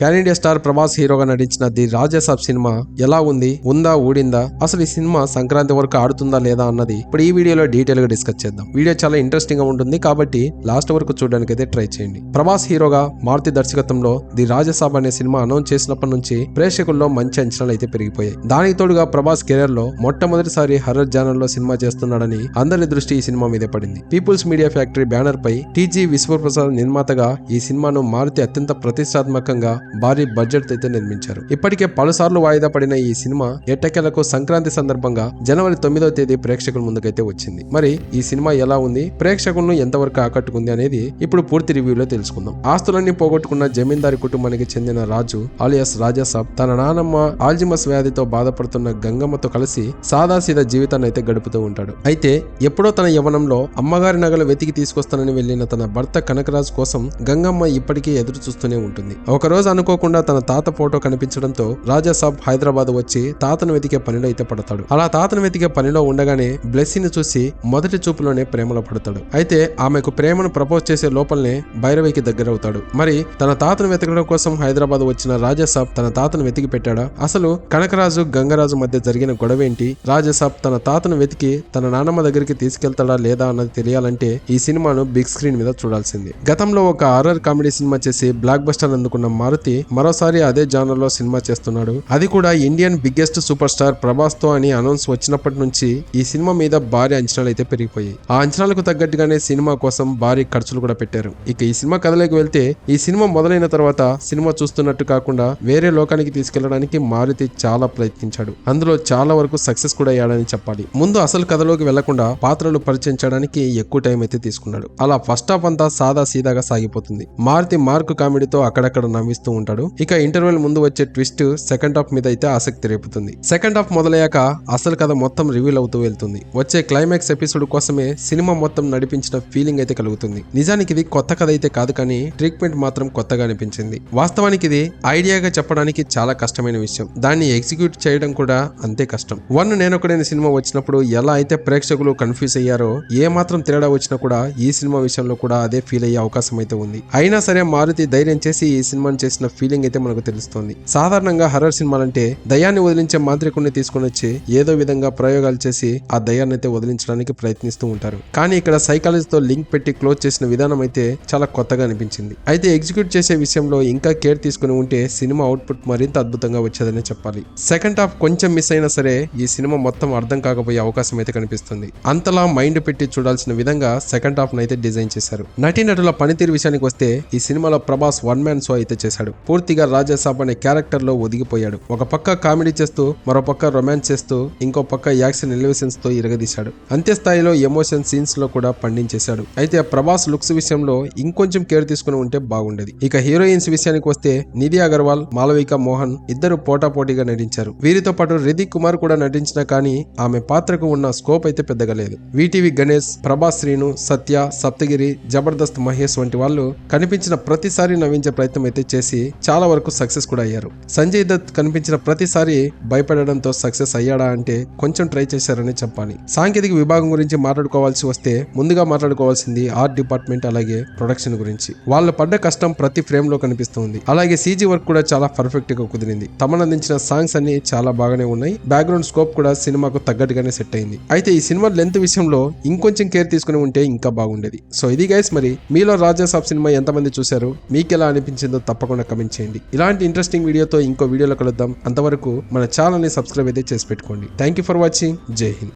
Pan India star Prabhas హీరోగా నటించిన the Raja Saab cinema ఎలా ఉంది, ఉందా ఊడిందా, అసలు ఈ సినిమా సంక్రాంతి వరకు ఆడుతుందా లేదా అన్నది ఇప్పుడు ఈ వీడియోలో డీటెయిల్ గా డిస్కస్ చేద్దాం. వీడియో చాలా ఇంట్రెస్టింగ్ గా ఉంటుంది కాబట్టి లాస్ట్ వరకు చూడడానికి అయితే ట్రై చేయండి. ప్రభాస్ హీరోగా మారుతి దర్శకత్వంలో ది రాజాసాబ్ అనే సినిమా అనౌన్స్ చేసినప్పటి నుంచి ప్రేక్షకుల్లో మంచి అంచనాలు అయితే పెరిగిపోయాయి. దానికి తోడుగా ప్రభాస్ కెరీర్ లో మొట్టమొదటిసారి హర్రర్ జానర్ లో సినిమా చేస్తున్నాడని అందరి దృష్టి ఈ సినిమా మీద పడింది. పీపుల్స్ మీడియా ఫ్యాక్టరీ బ్యానర్ పై టీజీ విశ్వప్రసాద్ నిర్మాతగా ఈ సినిమాను మారుతి అత్యంత ప్రతిష్టాత్మకంగా భారీ బడ్జెట్ అయితే నిర్మించారు. ఇప్పటికే పలుసార్లు వాయిదా పడిన ఈ సినిమా ఎట్టకేలకు సంక్రాంతి సందర్భంగా జనవరి 9వ తేదీ ప్రేక్షకుల ముందుకైతే వచ్చింది. మరి ఈ సినిమా ఎలా ఉంది, ప్రేక్షకులను ఎంతవరకు ఆకట్టుకుంది అనేది ఇప్పుడు పూర్తి రివ్యూలో తెలుసుకుందాం. ఆస్తులన్నీ పోగొట్టుకున్న జమీందారి కుటుంబానికి చెందిన రాజు ఆలియాస్ రాజాసాబ్ తన నానమ్మ ఆల్జిమస్ వ్యాధితో బాధపడుతున్న గంగమ్మతో కలిసి సాదాసీదా జీవితాన్ని అయితే గడుపుతూ ఉంటాడు. అయితే ఎప్పుడో తన యవ్వనంలో అమ్మగారి నగలు వెతికి తీసుకొస్తానని వెళ్లిన తన భర్త కనకరాజు కోసం గంగమ్మ ఇప్పటికీ ఎదురు చూస్తూనే ఉంటుంది. ఒకరోజు అనుకోకుండా తన తాత ఫోటో కనిపించడంతో రాజాసాబ్ హైదరాబాద్ వచ్చి తాతను వెతికే పనిలో అయితే పడతాడు. అలా తాతను వెతికే పనిలో ఉండగానే బ్లెస్సీని చూసి మొదటి చూపులోనే ప్రేమలో పడతాడు. అయితే ఆమెకు ప్రేమను ప్రపోజ్ చేసే లోపలనే భైరవికి దగ్గరవుతాడు. మరి తన తాతను వెతకడం కోసం హైదరాబాద్ వచ్చిన రాజాసాబ్ తన తాతను వెతికి పెట్టాడా? అసలు కనకరాజు గంగరాజు మధ్య జరిగిన గొడవేంటి? రాజాసాబ్ తన తాతను వెతికి తన నానమ్మ దగ్గరికి తీసుకెళ్తాడా లేదా అన్నది తెలియాలంటే ఈ సినిమాను బిగ్ స్క్రీన్ మీద చూడాల్సింది. గతంలో ఒక హారర్ కామెడీ సినిమా చేసి బ్లాక్ బస్టర్ అందుకున్న మారుతి మరోసారి అదే జానర్ లో సినిమా చేస్తున్నాడు. అది కూడా Indian biggest super star Prabhas తో అని అనౌన్స్ వచ్చినప్పటి నుంచి ఈ సినిమా మీద భారీ అంచనాలు అయితే పెరిగిపోయాయి. ఆ అంచనాలకు తగ్గట్టుగానే సినిమా కోసం భారీ ఖర్చులు కూడా పెట్టారు. ఇక ఈ సినిమా కథలోకి వెళ్తే ఈ సినిమా మొదలైన తర్వాత సినిమా చూస్తున్నట్టు కాకుండా వేరే లోకానికి తీసుకెళ్లడానికి మారుతి చాలా ప్రయత్నించాడు. అందులో చాలా వరకు సక్సెస్ కూడా అయ్యాడని చెప్పాలి. ముందు అసలు కథలోకి వెళ్లకుండా పాత్రలు పరిచయం చేయడానికి ఎక్కువ టైం అయితే తీసుకున్నాడు. అలా ఫస్ట్ హాఫ్ అంతా సాదా సీదాగా సాగిపోతుంది. మారుతి మార్క్ కామెడీతో అక్కడక్కడ నవ్విస్తూ ఉంటాడు. ఇక ఇంటర్వెల్ ముందు వచ్చే ట్విస్ట్ సెకండ్ హాఫ్ మీద అయితే ఆసక్తి రేపుతుంది. సెకండ్ హాఫ్ మొదలయ్యాక అసలు కథ మొత్తం రివీల్ అవుతూ వెళ్తుంది. వచ్చే క్లైమాక్స్ ఎపిసోడ్ కోసమే సినిమా మొత్తం నడిపించిన ఫీలింగ్ అయితే కలుగుతుంది. నిజానికి ఇది కొత్త కథ అయితే కాదు, కానీ ట్రీట్మెంట్ మాత్రం కొత్తగా అనిపించింది. వాస్తవానికి ఇది ఐడియాగా చెప్పడానికి చాలా కష్టమైన విషయం. దాన్ని ఎగ్జిక్యూట్ చేయడం కూడా అంతే కష్టం. వన్ నేనొకడైన సినిమా వచ్చినప్పుడు ఎలా అయితే ప్రేక్షకులు కన్ఫ్యూజ్ అయ్యారో, ఏ మాత్రం తేడా వచ్చినా కూడా ఈ సినిమా విషయంలో కూడా అదే ఫీల్ అయ్యే అవకాశం అయితే ఉంది. అయినా సరే మారుతి ధైర్యం చేసి ఈ సినిమాని చేసిన ఫీలింగ్ అయితే మనకు తెలుస్తుంది. సాధారణంగా హర్రర్ సినిమాలంటే దయ్యాన్ని వదిలించే మాంత్రికుడిని తీసుకుని వచ్చి ఏదో విధంగా ప్రయోగాలు చేసి ఆ దయ్యాన్ని అయితే వదిలించడానికి ప్రయత్నిస్తూ ఉంటారు. కానీ ఇక్కడ సైకాలజీతో లింక్ పెట్టి క్లోజ్ చేసిన విధానం అయితే చాలా కొత్తగా అనిపించింది. అయితే ఎగ్జిక్యూట్ చేసే విషయంలో ఇంకా కేర్ తీసుకుని ఉంటే సినిమా అవుట్పుట్ మరింత అద్భుతంగా వచ్చేదని చెప్పాలి. సెకండ్ హాఫ్ కొంచెం మిస్ అయినా సరే ఈ సినిమా మొత్తం అర్థం కాకపోయే అవకాశం అయితే కనిపిస్తుంది. అంతలా మైండ్ పెట్టి చూడాల్సిన విధంగా సెకండ్ హాఫ్ అయితే డిజైన్ చేశారు. నటీనటుల పనితీరు విషయానికి వస్తే ఈ సినిమాలో ప్రభాస్ వన్ మ్యాన్ షో అయితే చేశాడు. పూర్తిగా రాజాసాబ్ అనే క్యారెక్టర్ లో ఒదిగిపోయాడు. ఒక పక్క కామెడీ చేస్తూ, మరో పక్క రొమాన్స్ చేస్తూ, ఇంకో పక్క యాక్షన్ ఎలివేషన్స్ తో ఇరగదీశాడు. అంత్య స్థాయిలో ఎమోషన్ సీన్స్ లో కూడా పండించేశాడు. అయితే ప్రభాస్ లుక్స్ విషయంలో ఇంకొంచెం కేర్ తీసుకుని ఉంటే బాగుండేది. ఇక హీరోయిన్స్ విషయానికి వస్తే నిధి అగర్వాల్, మాలవిక మోహన్ ఇద్దరు పోటాపోటీగా నటించారు. వీరితో పాటు రితిక్ కుమార్ కూడా నటించినా కానీ ఆమె పాత్రకు ఉన్న స్కోప్ అయితే పెద్దగా లేదు. వీటీవీ గణేష్, ప్రభాస్ శ్రీను, సత్య, సప్తగిరి, జబర్దస్త్ మహేష్ వంటి వాళ్ళు కనిపించిన ప్రతిసారి నవ్వించే ప్రయత్నం అయితే చేసి చాలా వరకు సక్సెస్ కూడా అయ్యారు. సంజయ్ దత్ కనిపించిన ప్రతిసారి భయపడడంతో సక్సెస్ అయ్యాడా అంటే కొంచెం ట్రై చేశారని చెప్పాలి. సాంకేతిక విభాగం గురించి మాట్లాడుకోవాల్సి వస్తే ముందుగా మాట్లాడుకోవాల్సింది ఆర్ట్ డిపార్ట్మెంట్, అలాగే ప్రొడక్షన్ గురించి. వాళ్ళు పడ్డ కష్టం ప్రతి ఫ్రేమ్ లో కనిపిస్తుంది. అలాగే సీజీ వర్క్ కూడా చాలా పర్ఫెక్ట్ గా కుదిరింది. తమను అందించిన సాంగ్స్ అన్ని చాలా బాగానే ఉన్నాయి. బ్యాక్గ్రౌండ్ స్కోప్ కూడా సినిమాకు తగ్గట్టుగానే సెట్ అయింది. అయితే ఈ సినిమా లెంత్ విషయంలో ఇంకొంచెం కేర్ తీసుకుని ఉంటే ఇంకా బాగుండేది. సో ఇది గైస్, మరి మీలో రాజాసాబ్ సినిమా ఎంతమంది చూశారు, మీకు ఎలా అనిపించిందో తప్పకుండా కమెంట్ చేయండి. ఇలాంటి ఇంట్రెస్టింగ్ వీడియోతో ఇంకో వీడియోలో కలుద్దాం. అంతవరకు మన ఛానల్ ని సబ్స్క్రైబ్ అయితే చేసి పెట్టుకోండి. Thank you for watching. జై హింద్.